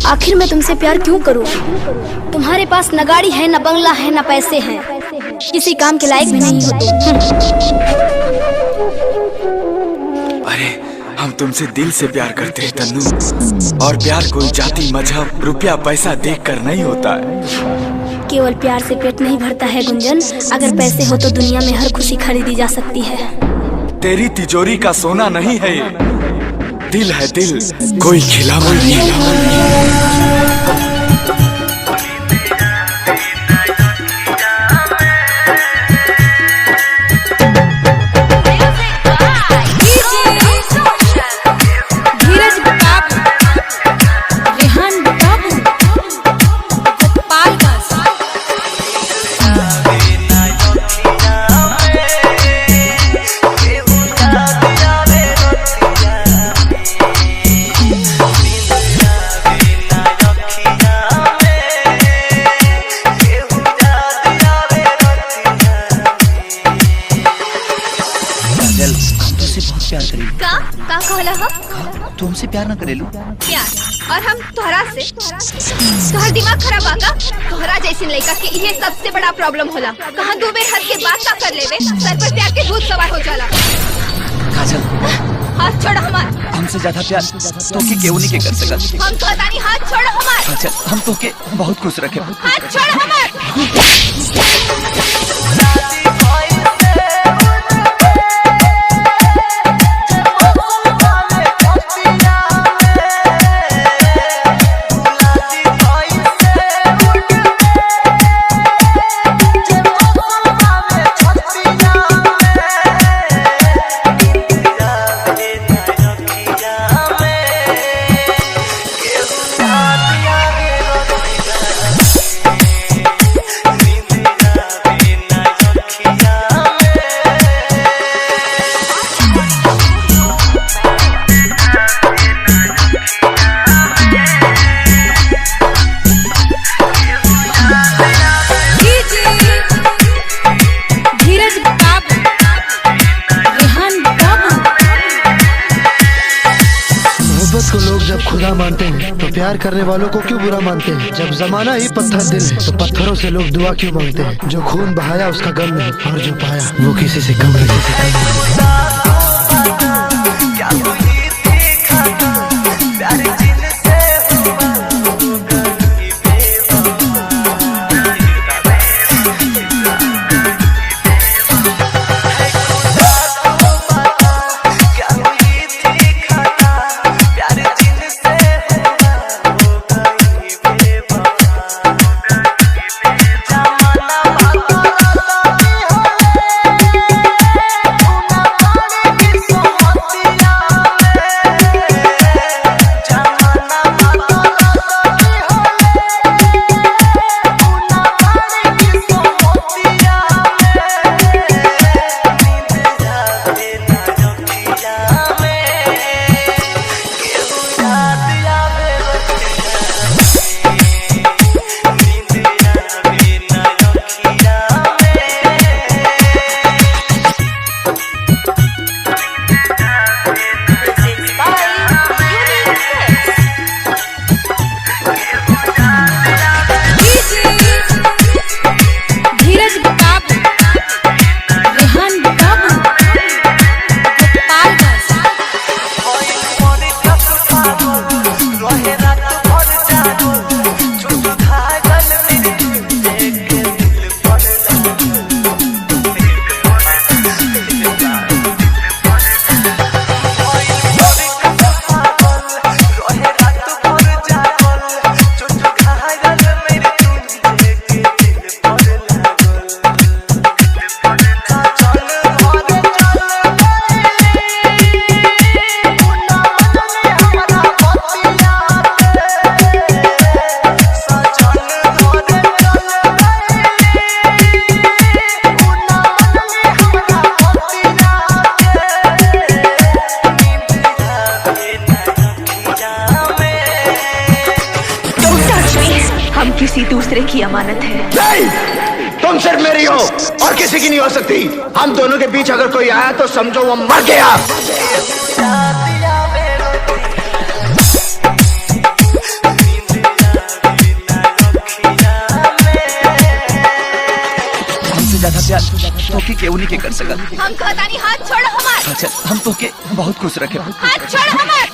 आखिर मैं तुमसे प्यार क्यों करूं? तुम्हारे पास न गाड़ी है, न बंगला है, न पैसे हैं, किसी काम के लायक भी नहीं हो तुम। अरे हम तुमसे दिल से प्यार करते हैं तन्नू, और प्यार कोई जाति, मजहब, रुपया, पैसा देखकर नहीं होता है। केवल प्यार से पेट नहीं भरता है गुंजन, अगर पैसे हो तो दुनिया में हर खुशी खरीदी जा सकती है। तेरी तिजोरी का सोना नहीं है ये, दिल है दिल, कोई खिलावन नहीं। का कहला हो? तुमसे प्यार न करेलू प्यार और हम तोहरा से? तोहर दिमाग खराब आका। तोहरा जैसे लड़का के ये सबसे बड़ा प्रॉब्लम होला। कहाँ दो बेर हद के बात का कर लेवे, सर पर प्यार के भूत सवार हो जाला। काजल, हाथ छोड़ हमार। हमसे ज्यादा प्यार तो के केहू नहीं के कर सकत। हम तो तानी हाथ छोड़ हमार। काजल, हम तो के बहुत खुश रखे। हाथ छोड़ हमार। को लोग जब खुदा मानते हैं तो प्यार करने वालों को क्यों बुरा मानते हैं? जब जमाना ही पत्थर दिल है तो पत्थरों से लोग दुआ क्यों मांगते हैं? जो खून बहाया उसका गम नहीं, और जो पाया वो किसी से कम नहीं। किसी दूसरे की अमानत है। नहीं, तुम सिर्फ मेरी हो और किसी की नहीं हो सकती। हम दोनों के बीच अगर कोई आया तो समझो वो मर गया। केहू नहीं के कर सकल। हम कहतानी हाथ छोड़ो हमार। काजल हम तो के बहुत खुश रखे। हाथ छोड़ हमार।